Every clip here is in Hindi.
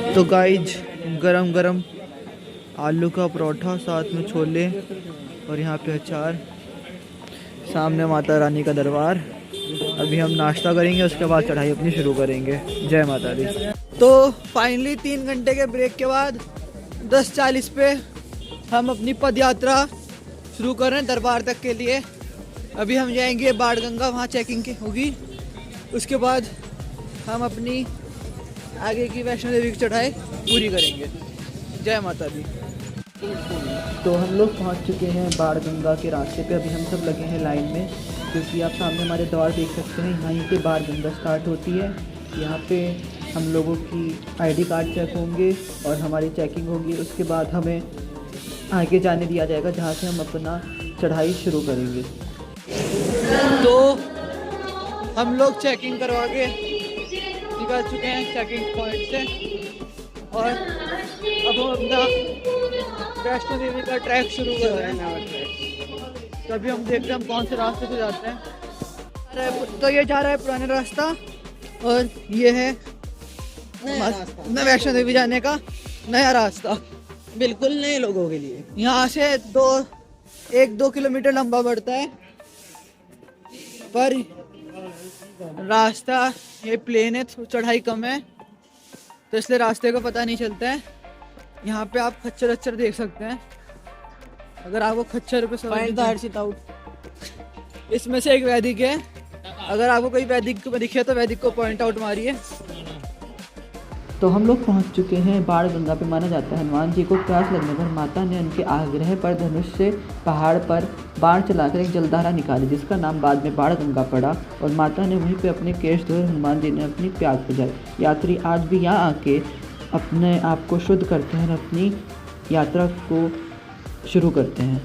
तो गाइज गरम गरम आलू का परोठा, साथ में छोले और यहाँ पे अचार, सामने माता रानी का दरबार। अभी हम नाश्ता करेंगे, उसके बाद चढ़ाई अपनी शुरू करेंगे। जय माता दी। तो फाइनली 3 घंटे के ब्रेक के बाद 10:40 पे हम अपनी पद यात्रा शुरू कर रहे हैं दरबार तक के लिए। अभी हम जाएंगे बाणगंगा, वहाँ चेकिंग की होगी। उसके बाद हम अपनी आगे की वैष्णो देवी की चढ़ाई पूरी करेंगे। जय माता दी। तो हम लोग पहुंच चुके हैं बाणगंगा के रास्ते पे। अभी हम सब लगे हैं लाइन में, क्योंकि आप सामने हमारे द्वार देख सकते हैं। यहीं पे बाणगंगा स्टार्ट होती है। यहाँ पे हम लोगों की आईडी कार्ड चेक होंगे और हमारी चेकिंग होगी। उसके बाद हमें आगे जाने दिया जाएगा, जहाँ से हम अपना चढ़ाई शुरू करेंगे। तो हम लोग चेकिंग करवा के निकल चुके हैं चेकिंग पॉइंट से, और अब हम अपना वैष्णो देवी का ट्रैक शुरू कर रहे हैं। तो अभी हम देखते हैं हम कौन से रास्ते से जाते हैं। तो ये जा रहा है पुराना रास्ता, और ये है वैष्णो देवी जाने का नया रास्ता, बिल्कुल नए लोगों के लिए। यहाँ से 1-2 किलोमीटर लंबा पड़ता है, पर रास्ता ये प्लेन है, चढ़ाई कम है, तो इसलिए रास्ते को पता नहीं चलता है। यहाँ पे आप खच्चर अच्छर देख सकते हैं। अगर आपको खच्चर पे सवार, इसमें से एक वैदिक है। अगर आपको कोई वैदिक दिखे तो वैदिक को पॉइंट आउट मारिए। तो हम लोग पहुंच चुके हैं बाणगंगा पे। माना जाता है हनुमान जी को प्यास लगने पर माता ने उनके आग्रह पर धनुष से पहाड़ पर बाण चलाकर एक जलधारा निकाली, जिसका नाम बाद में बाणगंगा पड़ा, और माता ने वहीं पे अपने केश धोए। हनुमान जी ने अपनी प्यास बुझाई। यात्री आज भी यहाँ आके अपने आप को शुद्ध करते हैं और अपनी यात्रा को शुरू करते हैं।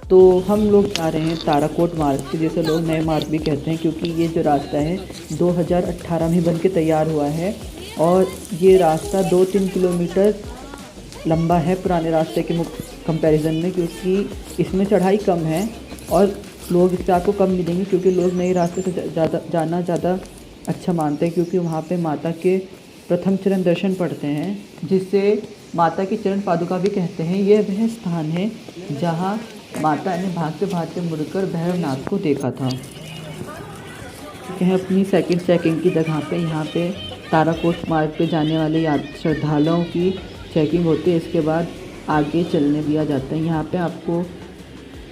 तो हम लोग जा रहे हैं ताराकोट मार्ग से, जिसे लोग नए मार्ग भी कहते हैं, क्योंकि ये जो रास्ता है 2018 में बन के तैयार हुआ है। और ये रास्ता 2-3 किलोमीटर लंबा है पुराने रास्ते के कंपैरिजन में, क्योंकि इसमें चढ़ाई कम है और लोग इससे आपको कम मिलेंगे, क्योंकि लोग नए रास्ते से जाना ज़्यादा अच्छा मानते हैं, क्योंकि वहाँ पे माता के प्रथम चरण दर्शन पड़ते हैं, जिससे माता की चरण पादुका भी कहते हैं। यह वह स्थान है जहाँ माता ने भागते भागते मुड़कर भैरवनाथ को देखा था। यह अपनी सेकंड चेकिंग की जगह पे, यहाँ पे ताराकोट मार्ग पे जाने वाले श्रद्धालुओं की चेकिंग होती है। इसके बाद आगे चलने दिया जाता है। यहाँ पे आपको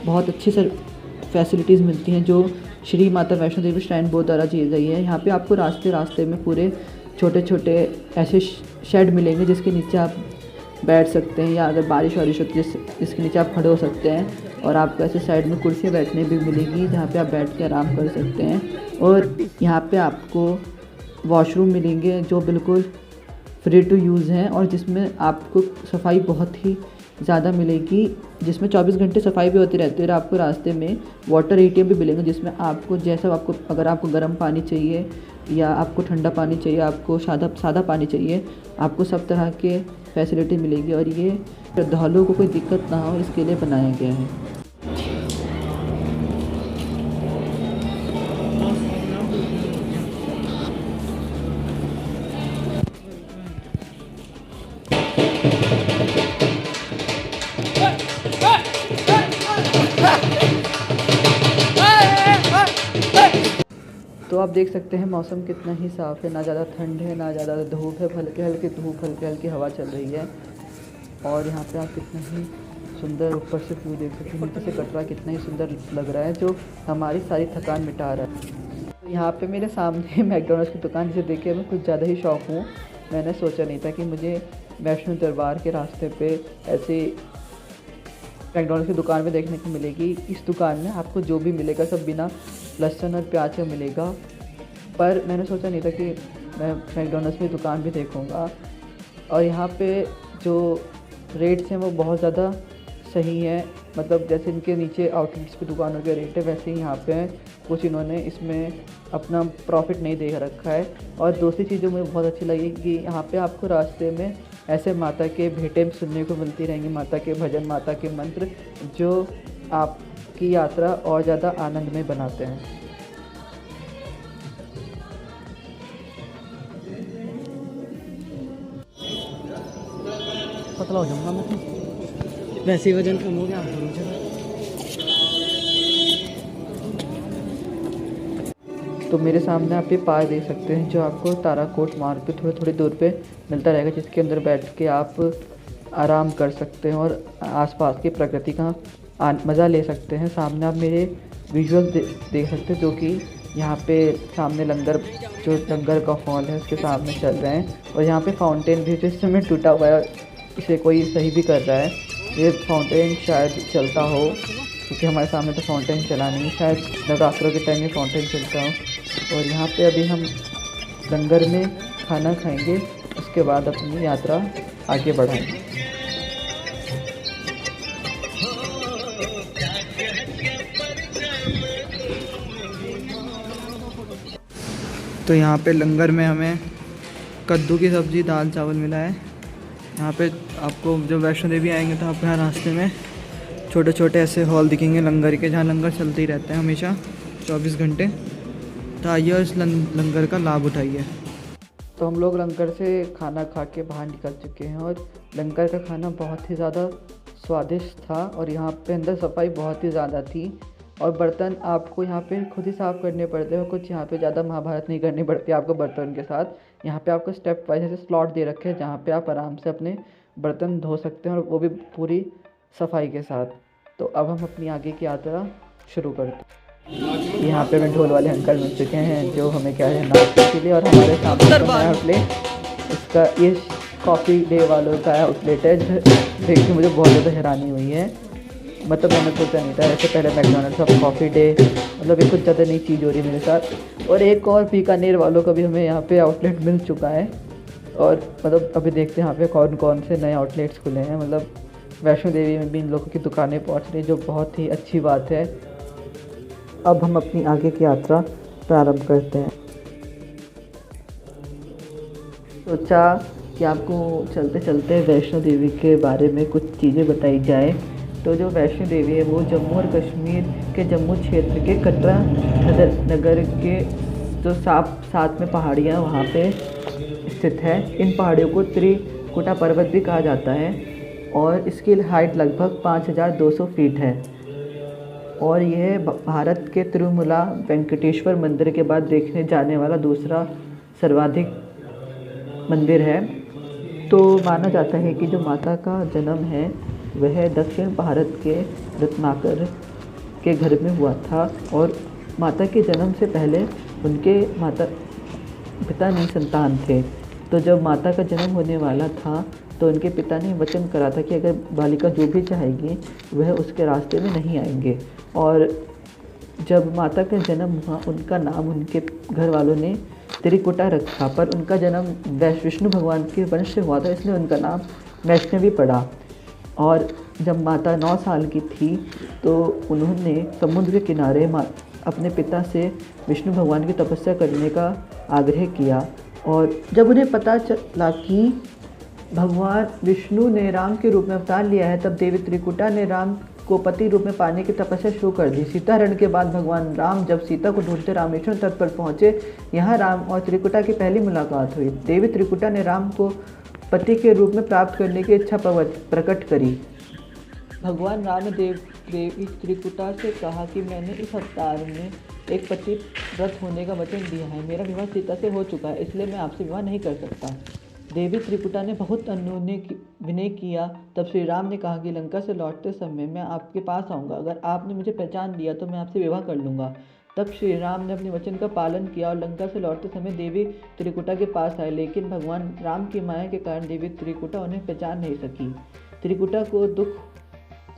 बहुत अच्छी फैसिलिटीज़ मिलती हैं, जो श्री माता वैष्णो देवी श्राइन बोर्ड द्वारा दी गई है। यहाँ पे आपको रास्ते में पूरे छोटे छोटे ऐसे शेड मिलेंगे, जिसके नीचे आप बैठ सकते हैं, या अगर बारिश वारिश होती है जिसके नीचे आप खड़े हो सकते हैं। और आपको ऐसे साइड में कुर्सियाँ बैठने भी मिलेगी, जहाँ पे आप बैठ के आराम कर सकते हैं। और यहाँ पे आपको वॉशरूम मिलेंगे, जो बिल्कुल फ्री टू यूज़ हैं, और जिसमें आपको सफाई बहुत ही ज़्यादा मिलेगी, जिसमें 24 घंटे सफाई भी होती रहती है। और आपको रास्ते में वाटर ATM भी मिलेंगे, जिसमें आपको जैसा अगर आपको गर्म पानी चाहिए, या आपको ठंडा पानी चाहिए, आपको सादा पानी चाहिए, आपको सब तरह के फैसिलिटी मिलेगी। और ये श्रद्धालुओं को कोई दिक्कत ना हो, इसके लिए बनाया गया है। तो आप देख सकते हैं मौसम कितना ही साफ़ है, ना ज़्यादा ठंड है ना ज़्यादा धूप है, हल्के हल्के धूप हल्के हल्की हवा चल रही है। और यहाँ पे आप कितना ही सुंदर ऊपर से व्यू देख सकते हैं, नीचे से कटरा कितना ही सुंदर लग रहा है, जो हमारी सारी थकान मिटा रहा है। तो यहाँ पे मेरे सामने मैकडॉनल्ड्स की दुकान, जिसे देख के मैं कुछ ज़्यादा ही शौक हूँ। मैंने सोचा नहीं था कि मुझे वैष्णो दरबार के रास्ते पे ऐसे मैकडॉनल्ड्स की दुकान में देखने को मिलेगी। इस दुकान में आपको जो भी मिलेगा सब बिना लहसुन और प्याज का मिलेगा, पर मैंने सोचा नहीं था कि मैं मैकडॉनल्ड्स में दुकान भी देखूंगा। और यहाँ पे जो रेट्स हैं वो बहुत ज़्यादा सही हैं, मतलब जैसे इनके नीचे आउटलेट्स की दुकानों के रेट है, वैसे ही यहाँ पे हैं। कुछ इन्होंने इसमें अपना प्रॉफिट नहीं दे रखा है। और दूसरी चीज़ जो मुझे बहुत अच्छी लगी कि यहाँ पे आपको रास्ते में ऐसे माता के भेंटें सुनने को मिलती रहेंगी, माता के भजन, माता के मंत्र, जो आपकी यात्रा और ज़्यादा आनंदमय बनाते हैं। पतला हो जाऊंगा मैं तो। वैसे ही वजन कम हो गया चलो। तो मेरे सामने आप ये पार्क देख सकते हैं जो आपको ताराकोट मार्ग पे थोड़ी थोड़ी दूर पे मिलता रहेगा, जिसके अंदर बैठ के आप आराम कर सकते हैं और आसपास की प्रकृति का मज़ा ले सकते हैं। सामने आप मेरे विजुअल देख सकते हैं जो कि यहाँ पे सामने जो लंगर का हॉल है उसके सामने चल रहे हैं। और यहाँ पे फाउंटेन भी जो इस समय टूटा हुआ है, इसे कोई सही भी कर रहा है। ये फाउंटेन शायद चलता हो, क्योंकि हमारे सामने तो फाउंटेन चला नहीं, शायद नवरात्रों के टाइम में फाउंटेन चलता हो। और यहाँ पे अभी हम लंगर में खाना खाएंगे, उसके बाद अपनी यात्रा आगे बढ़ाएंगे। तो यहाँ पे लंगर में हमें कद्दू की सब्ज़ी, दाल चावल मिला है। यहाँ पे आपको जब वैष्णो देवी आएंगे तो आपको यहाँ रास्ते में छोटे छोटे ऐसे हॉल दिखेंगे लंगर के, जहाँ लंगर चलते ही रहते हैं हमेशा 24 घंटे। तो आइए और इस लंगर का लाभ उठाइए। तो हम लोग लंगर से खाना खा के बाहर निकल चुके हैं और लंगर का खाना बहुत ही ज़्यादा स्वादिष्ट था। और यहाँ पे अंदर सफाई बहुत ही ज़्यादा थी और बर्तन आपको यहाँ पे खुद ही साफ़ करने पड़ते हैं। और कुछ यहाँ पे ज़्यादा महाभारत नहीं करनी पड़ती आपको बर्तन के साथ। यहाँ पे आपको स्टेप वाइज ऐसे स्लॉट दे रखे हैं जहाँ पे आप आराम से अपने बर्तन धो सकते हैं, और वो भी पूरी सफाई के साथ। तो अब हम अपनी आगे की यात्रा शुरू करते हैं। यहाँ पे हमें ढोल वाले अंकल मिल चुके हैं जो हमें कह रहे हैं नाश्ते के लिए। और हमारे सामने नया आउटलेट, इसका ये कॉफ़ी डे वालों का आउटलेट है। देख के मुझे बहुत ज़्यादा हैरानी हुई है, मतलब मैंने सोचा नहीं था ऐसे पहले मैकडॉनल्ड्स अब कॉफ़ी डे, मतलब ये कुछ ज़्यादा नई चीज़ हो रही है मेरे साथ। और एक और बीकानेर वालों का भी हमें यहाँ पे आउटलेट मिल चुका है। और मतलब अभी देखते हैं यहाँ पे कौन कौन से नए आउटलेट्स खुले हैं। मतलब वैष्णो देवी में भी इन लोगों की दुकानें पहुँच रही, जो बहुत ही अच्छी बात है। अब हम अपनी आगे की यात्रा प्रारंभ करते हैं। सोचा कि आपको चलते चलते वैष्णो देवी के बारे में कुछ चीज़ें बताई जाए। तो जो वैष्णो देवी है वो जम्मू और कश्मीर के जम्मू क्षेत्र के कटरा नगर के जो साथ में पहाड़ियाँ वहाँ पे स्थित है। इन पहाड़ियों को त्रिकुटा पर्वत भी कहा जाता है और इसकी हाइट लगभग 5200 फीट है। और यह भारत के तिरुमला वेंकटेश्वर मंदिर के बाद देखने जाने वाला दूसरा सर्वाधिक मंदिर है। तो माना जाता है कि जो माता का जन्म है वह दक्षिण भारत के रत्नाकर के घर में हुआ था। और माता के जन्म से पहले उनके माता पिता नहीं संतान थे। तो जब माता का जन्म होने वाला था तो उनके पिता ने वचन करा था कि अगर बालिका जो भी चाहेगी वह उसके रास्ते में नहीं आएंगे। और जब माता का जन्म हुआ उनका नाम उनके घर वालों ने त्रिकुटा रखा, पर उनका जन्म विष्णु भगवान के वंश से हुआ था, इसलिए उनका नाम वैष्णवी पड़ा। और जब माता 9 साल की थी तो उन्होंने समुद्र के किनारे अपने पिता से विष्णु भगवान की तपस्या करने का आग्रह किया। और जब उन्हें पता चला कि भगवान विष्णु ने राम के रूप में अवतार लिया है, तब देवी त्रिकुटा ने राम को पति रूप में पाने की तपस्या शुरू कर दी। सीता हरण के बाद भगवान राम जब सीता को ढूंढते रामेश्वर तट पर पहुँचे, यहाँ राम और त्रिकुटा की पहली मुलाकात हुई। देवी त्रिकुटा ने राम को पति के रूप में प्राप्त करने की इच्छा प्रकट करी। भगवान राम ने देवी त्रिकुटा से कहा कि मैंने इस अवतार में एक पति व्रत होने का वचन दिया है। मेरा विवाह सीता से हो चुका है, इसलिए मैं आपसे विवाह नहीं कर सकता। देवी त्रिकुटा ने बहुत विनय किया। तब श्री राम ने कहा कि लंका से लौटते समय मैं आपके पास आऊँगा, अगर आपने मुझे पहचान लिया तो मैं आपसे विवाह कर लूँगा। तब श्री राम ने अपने वचन का पालन किया और लंका से लौटते समय देवी त्रिकुटा के पास आए। लेकिन भगवान राम की माया के कारण देवी त्रिकुटा उन्हें पहचान नहीं सकी। त्रिकुटा को दुख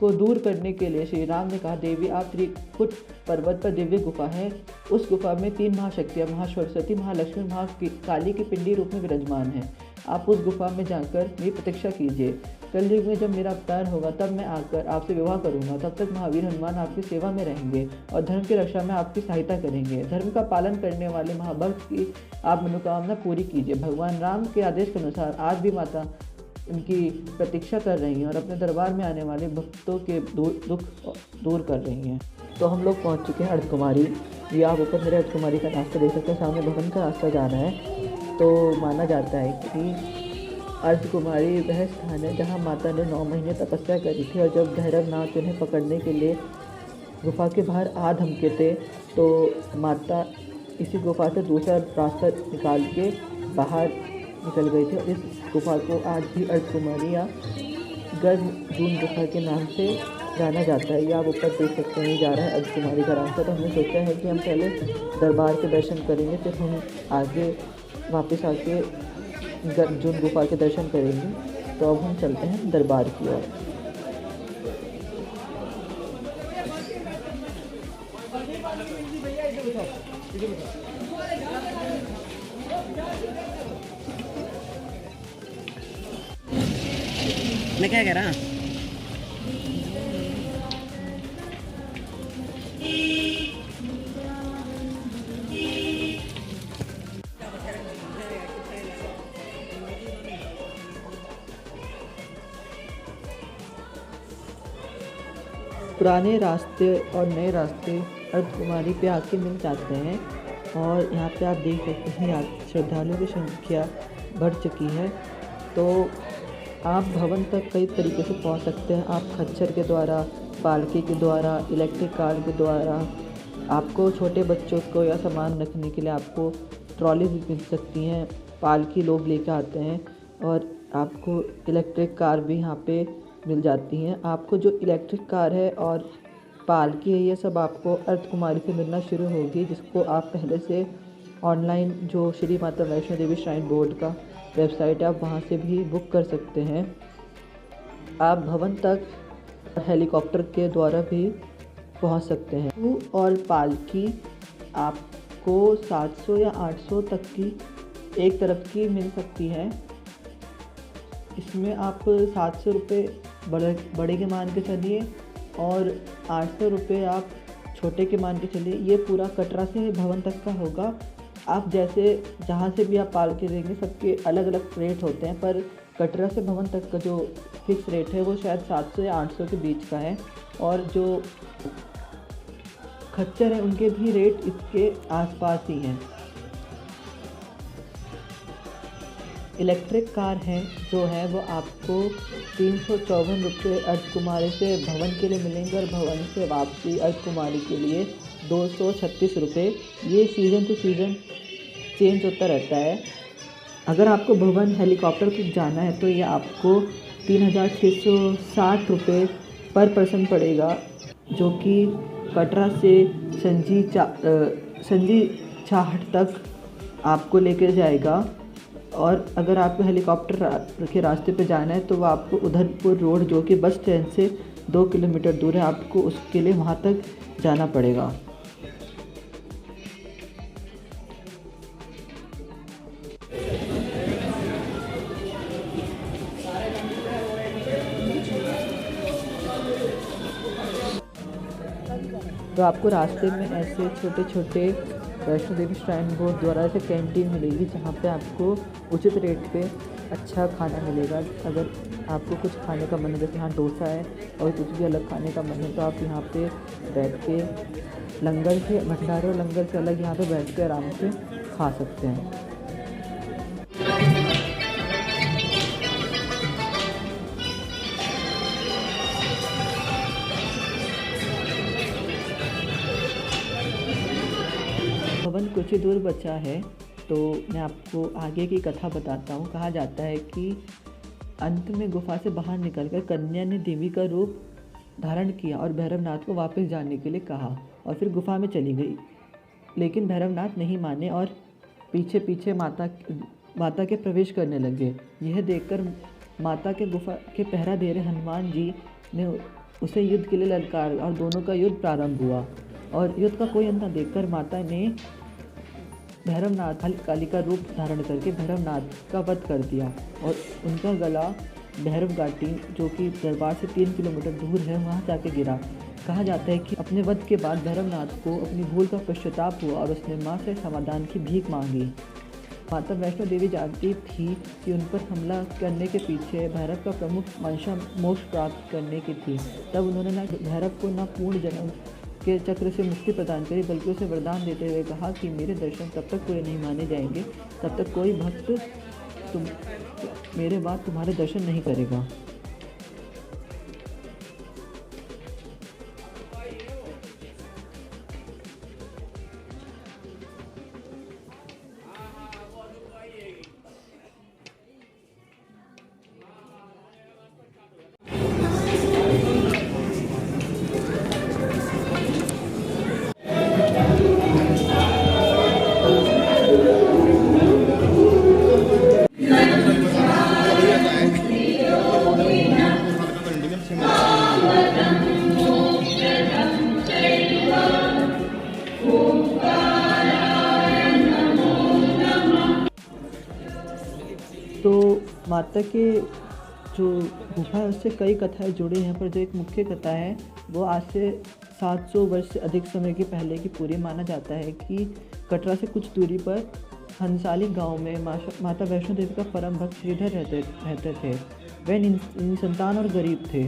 को दूर करने के लिए श्री राम ने कहा, देवी आप त्रिकुट पर्वत पर दिव्य गुफा है। उस गुफा में 3 महाशक्तियाँ महासरस्वती, महालक्ष्मी, महाकाली की पिंडी रूप में विराजमान है। आप उस गुफा में जाकर मेरी प्रतीक्षा कीजिए। कलयुग में जब मेरा अवतार होगा तब मैं आकर आपसे विवाह करूंगा। तब तक महावीर हनुमान आपकी सेवा में रहेंगे और धर्म की रक्षा में आपकी सहायता करेंगे। धर्म का पालन करने वाले महाभक्त की आप मनोकामना पूरी कीजिए। भगवान राम के आदेश के अनुसार आज भी माता उनकी प्रतीक्षा कर रही हैं और अपने दरबार में आने वाले भक्तों के दुख दूर कर रही हैं। तो हम लोग पहुंच चुके हैं अर्धकुमारी। ये आप ऊपर मेरे अर्धकुमारी का रास्ता देख सकते हैं, सामने भवन का रास्ता जा रहा है। तो माना जाता है कि अर्धकुमारी वह स्थान है जहाँ माता ने 9 महीने तपस्या करी थी, और जब भैरवनाथ उन्हें पकड़ने के लिए गुफा के बाहर आ धमके थे तो माता इसी गुफा से दूसरा रास्ता निकाल के बाहर निकल गई थी। और इस गुफा को आज भी अर्धकुमारी या गर्भजून गुफा के नाम से जाना जाता है। ये आप ऊपर देख सकते हैं, जा रहा है अर्धकुमारी का रास्ता। तो हमने सोचा है कि हम पहले दरबार के दर्शन करेंगे, फिर हम आगे वापस आके गर्भजून गुफा के दर्शन करेंगे। तो अब हम चलते हैं दरबार की ओर। मैं क्या कह रहा? पुराने रास्ते और नए रास्ते अर्धकुमारी पे आके मिल जाते हैं, और यहाँ पे आप देख सकते हैं श्रद्धालुओं की संख्या बढ़ चुकी है। तो आप भवन तक कई तरीके से पहुँच सकते हैं। आप खच्चर के द्वारा, पालकी के द्वारा, इलेक्ट्रिक कार के द्वारा। आपको छोटे बच्चों को या सामान रखने के लिए आपको ट्रॉली भी मिल सकती हैं, पालकी लोग लेकर आते हैं, और आपको इलेक्ट्रिक कार भी यहाँ पे मिल जाती हैं। आपको जो इलेक्ट्रिक कार है और पालकी है, ये सब आपको अर्धकुमारी से मिलना शुरू होगी, जिसको आप पहले से ऑनलाइन जो श्री माता वैष्णो देवी श्राइन बोर्ड का वेबसाइट है, आप वहाँ से भी बुक कर सकते हैं। आप भवन तक हेलीकॉप्टर के द्वारा भी पहुँच सकते हैं। और पालकी आपको 700 या 800 तक की एक तरफ की मिल सकती है। इसमें आप 700 रुपये बड़े के मान के चलिए, और 800 रुपये आप छोटे के मान के चलिए। ये पूरा कटरा से भवन तक का होगा। आप जैसे जहाँ से भी आप पालकी लेंगे, सबके अलग अलग रेट होते हैं, पर कटरा से भवन तक का जो फिक्स रेट है वो शायद 700 या 800 के बीच का है। और जो खच्चर हैं उनके भी रेट इसके आसपास ही हैं। इलेक्ट्रिक कार है जो है वो आपको 354 रुपये अर्धकुमारी से भवन के लिए मिलेंगे, और भवन से वापसी अर्धकुमारी के लिए 236 रुपये। ये सीज़न टू सीज़न चेंज होता रहता है। अगर आपको भवन हेलीकॉप्टर तक जाना है तो ये आपको 3660 रुपये पर पर्सन पड़ेगा, जो कि कटरा से संजी छाहट तक आपको लेकर जाएगा। और अगर आपको हेलीकॉप्टर के रास्ते पे जाना है तो वो आपको उधरपुर रोड, जो कि बस स्टैंड से 2 किलोमीटर दूर है, आपको उसके लिए वहाँ तक जाना पड़ेगा। तो आपको रास्ते में ऐसे छोटे छोटे वैष्णो देवी श्राइन बोर्ड द्वारा ऐसे कैंटीन मिलेगी, जहाँ पे आपको उचित रेट पे अच्छा खाना मिलेगा। अगर आपको कुछ खाने का मन है, जैसे यहाँ डोसा है और कुछ भी अलग खाने का मन है, तो आप यहाँ पे बैठ के लंगर से, भंडारे और लंगर से अलग यहाँ पे बैठ के आराम से खा सकते हैं। भवन कुछ ही दूर बचा है, तो मैं आपको आगे की कथा बताता हूँ। कहा जाता है कि अंत में गुफा से बाहर निकलकर कन्या ने देवी का रूप धारण किया और भैरवनाथ को वापस जाने के लिए कहा, और फिर गुफा में चली गई। लेकिन भैरवनाथ नहीं माने और पीछे पीछे माता के प्रवेश करने लगे। यह देखकर माता के गुफा के पहरा दे रहे हनुमान जी ने उसे युद्ध के लिए ललकारा, और दोनों का युद्ध प्रारंभ हुआ। और युद्ध का कोई अंत न देखकर माता ने भैरवनाथ काली का रूप धारण करके भैरवनाथ का वध कर दिया, और उनका गला भैरव घाटी, जो कि दरबार से 3 किलोमीटर दूर है, वहाँ जाके गिरा। कहा जाता है कि अपने वध के बाद भैरवनाथ को अपनी भूल का पश्चाताप हुआ और उसने माँ से समाधान की भीख मांगी। माता वैष्णो देवी जानती थी कि उन पर हमला करने के पीछे भैरव का प्रमुख मंशा मोक्ष प्राप्त करने की थी। तब उन्होंने न भैरव को न पूर्ण जन्म के चक्र से मुक्ति प्रदान करी, बल्कि उसे वरदान देते हुए कहा कि मेरे दर्शन तब तक पूरे नहीं माने जाएंगे, तब तक कोई भक्त मेरे बाद तुम्हारे दर्शन नहीं करेगा। तो माता के जो गुफा है उससे कई कथाएं जुड़ी हैं, पर जो एक मुख्य कथा है वो आज से 700 वर्ष से अधिक समय के पहले की पूरी माना जाता है कि कटरा से कुछ दूरी पर हंसाली गांव में माता वैष्णो देवी का परम भक्त श्रीधर रहते थे। वे निसंतान और गरीब थे,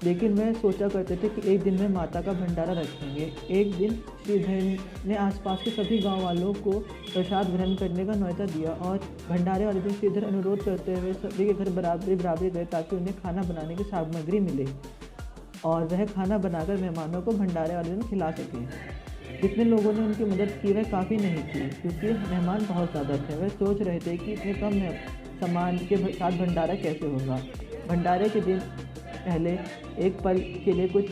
लेकिन वह सोचा करते थे कि एक दिन में माता का भंडारा रखेंगे। एक दिन श्रीधर ने आसपास के सभी गांव वालों को प्रसाद ग्रहण करने का न्योता दिया और भंडारे वाले दिन श्रीधर अनुरोध करते हुए सभी के घर बराबरी गए ताकि उन्हें खाना बनाने की सामग्री मिले और वह खाना बनाकर मेहमानों को भंडारे वाले दिन खिला सकें। जितने लोगों ने उनकी मदद की वह काफ़ी नहीं थी, क्योंकि मेहमान बहुत ज़्यादा थे। वह सोच रहे थे कि इतने कम सामान के साथ भंडारा कैसे होगा। भंडारे के दिन पहले एक पल के लिए कुछ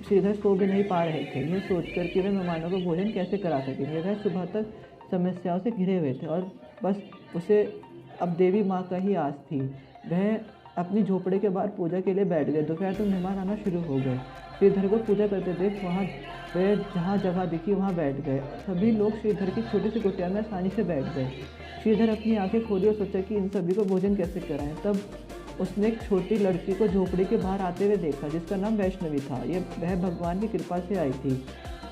श्रीधर सो भी नहीं पा रहे थे। यह सोचकर कि वे मेहमानों को भोजन कैसे करा सकेंगे। वह सुबह तक समस्याओं से घिरे हुए थे और बस उसे अब देवी माँ का ही आस थी। वह अपनी झोपड़े के बाहर पूजा के लिए बैठ गए। दोपहर तक मेहमान आना शुरू हो गए। श्रीधर को पूजा करते देख वहाँ वे जहाँ जगह दिखी वहाँ बैठ गए। सभी लोग श्रीधर की छोटी सी कुटिया में आसानी से बैठ गए। श्रीधर अपनी आंखें खोली और सोचा कि इन सभी को भोजन कैसे कराएं। तब उसने एक छोटी लड़की को झोपड़ी के बाहर आते हुए देखा, जिसका नाम वैष्णवी था। वह भगवान की कृपा से आई थी।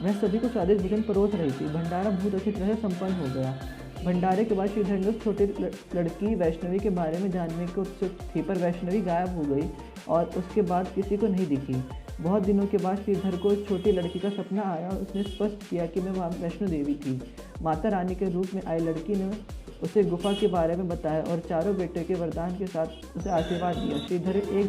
वह सभी को स्वादिष्ट भोजन परोस रही थी। भंडारा बहुत अच्छी तरह से संपन्न हो गया। भंडारे के बाद श्रीधर ने उस छोटी लड़की वैष्णवी के बारे में जानने को उत्सुक थी, पर वैष्णवी गायब हो गई और उसके बाद किसी को नहीं दिखी। बहुत दिनों के बाद श्रीधर को उस छोटी लड़की का सपना आया और उसने स्पष्ट किया कि मैं वैष्णो देवी थी। माता रानी के रूप में आई लड़की ने उसे गुफा के बारे में बताया और चारों बेटे के वरदान के साथ उसे आशीर्वाद दिया। श्रीधर एक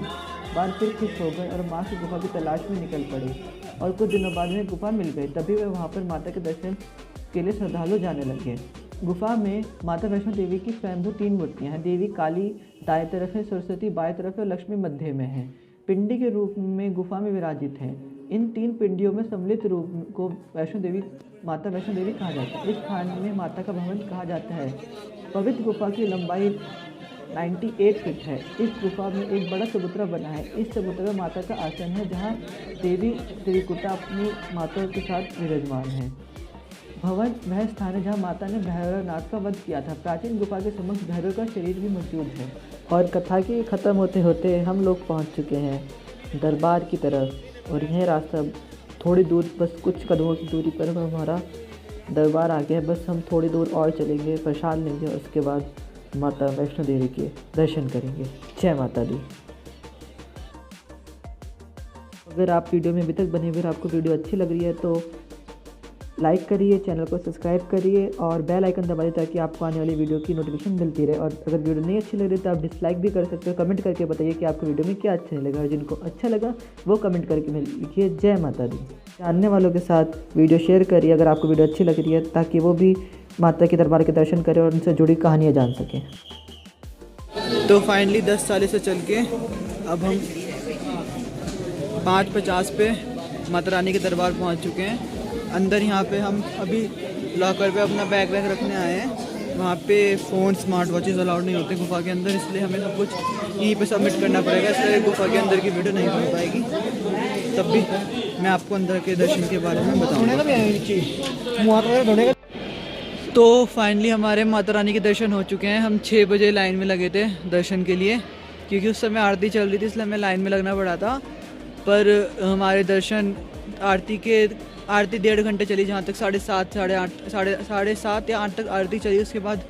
बार फिर खुश हो गए और माँ की गुफा की तलाश में निकल पड़े और कुछ दिनों बाद में गुफा मिल गई। तभी वे वहाँ पर माता के दर्शन के लिए श्रद्धालु जाने लगे। गुफा में माता वैष्णो देवी की स्वयंभू 3 मूर्तियाँ हैं। देवी काली दाएं तरफ है, सरस्वती बाएं तरफ है और लक्ष्मी मध्य में है। पिंडी के रूप में गुफा में विराजित हैं। इन 3 पिंडियों में सम्मिलित रूप को माता वैष्णो देवी कहा जाता है। इस स्थान में माता का भवन कहा जाता है। पवित्र गुफा की लंबाई 98 फीट है। इस गुफा में एक बड़ा चबूतरा बना है। इस चबूतरे में माता का आसन है, जहाँ देवी त्रिकुटा अपनी माता के साथ विराजमान है। भवन वह स्थान है जहाँ माता ने भैरवनाथ का वध किया था। प्राचीन गुफा के समक्ष भैरव का शरीर भी मौजूद है। और कथा के ख़त्म होते होते हम लोग पहुँच चुके हैं दरबार की तरफ और यह रास्ता थोड़ी दूर, बस कुछ कदमों की दूरी पर हमारा दरबार आ गया है। बस हम थोड़ी दूर और चलेंगे, प्रसाद लेंगे और उसके बाद माता वैष्णो देवी के दर्शन करेंगे। जय माता दी। अगर आप वीडियो में अभी तक बने हुए और आपको वीडियो अच्छी लग रही है तो लाइक करिए, चैनल को सब्सक्राइब करिए और बेल आइकन दबाइए ताकि आपको आने वाली वीडियो की नोटिफिकेशन मिलती रहे। और अगर वीडियो नहीं अच्छी लग रही तो आप डिसलाइक भी कर सकते हो। कमेंट करके बताइए कि आपको वीडियो में क्या अच्छा नहीं लगा, और जिनको अच्छा लगा वो कमेंट करके लिखिए जय माता दी। जानने वालों के साथ वीडियो शेयर करिए अगर आपको वीडियो अच्छी लग रही है, ताकि वो भी माता के दरबार के दर्शन करें और उनसे जुड़ी कहानियाँ जान सकें। तो फाइनली 10 साल से चल के अब हम 5:50 पे माता रानी के दरबार पहुंच चुके हैं। अंदर यहाँ पे हम अभी लॉकर पे अपना बैग रखने आए हैं। वहाँ पे फ़ोन स्मार्ट वॉचेस अलाउड नहीं होते गुफा के अंदर, इसलिए हमें सब कुछ यहीं पे सबमिट करना पड़ेगा। इसलिए गुफा के अंदर की वीडियो नहीं बन पाएगी। तब भी मैं आपको अंदर के दर्शन के बारे में बताऊँगा। तो फाइनली हमारे माता रानी के दर्शन हो चुके हैं। हम 6 बजे लाइन में लगे थे दर्शन के लिए, क्योंकि उस समय आरती चल रही थी, इसलिए हमें लाइन में लगना पड़ा था। पर हमारे दर्शन आरती 1.5 घंटे चली, जहाँ तक 7:30 7:30 या 8 तक आरती चली। उसके बाद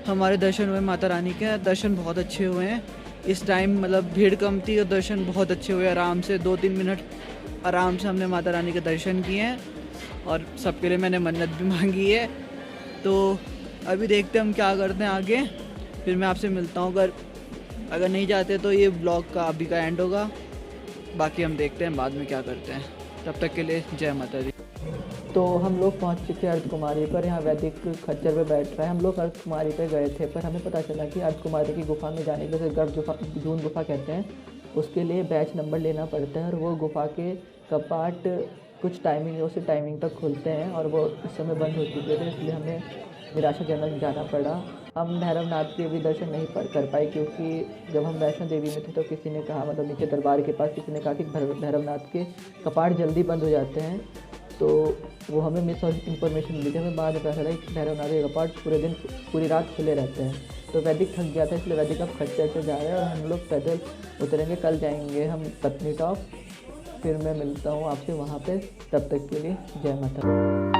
हमारे दर्शन हुए माता रानी के। दर्शन बहुत अच्छे हुए हैं। इस टाइम मतलब भीड़ कम थी और दर्शन बहुत अच्छे हुए। आराम से 2-3 मिनट आराम से हमने माता रानी के दर्शन किए हैं और सबके लिए मैंने मन्नत भी मांगी है। तो अभी देखते हैं हम क्या करते हैं आगे, फिर मैं आपसे मिलता हूँ। अगर नहीं जाते तो ये ब्लॉग का अभी का एंड होगा, बाकी हम देखते हैं बाद में क्या करते हैं। तब तक के लिए जय माता दी। तो हम लोग पहुंच चुके हैं अर्धकुमारी पर। यहाँ वैदिक खच्चर पे बैठ रहा है। हम लोग अर्धकुमारी पे गए थे, पर हमें पता चला कि अर्धकुमारी की गुफा में जाने के लिए गर्भ गुफा, जून गुफा कहते हैं, उसके लिए बैच नंबर लेना पड़ता है और वो गुफा के कपाट कुछ उसी टाइमिंग तक खुलते हैं और वो इस समय बंद हो चुके थे, इसलिए हमें निराशाजनक जाना पड़ा। हम भैरवनाथ के भी दर्शन नहीं कर पाए, क्योंकि जब हम वैष्णो देवी में थे तो किसी ने कहा, मतलब नीचे दरबार के पास किसी ने कहा कि भैरवनाथ के कपाट जल्दी बंद हो जाते हैं, तो वो हमें मिस इन्फॉर्मेशन मिली थी। हमें बाद में पता चला कि भैरवनाथ के कपाट पूरी रात खुले रहते हैं। तो वैदिक थक गया था, इसलिए वैदिक अब खच्चर से जा रहे हैं और हम लोग पैदल उतरेंगे। कल जाएंगे हम पत्नी टॉप। फिर मैं मिलता हूँ आपसे वहाँ पे, तब तक के लिए जय माता।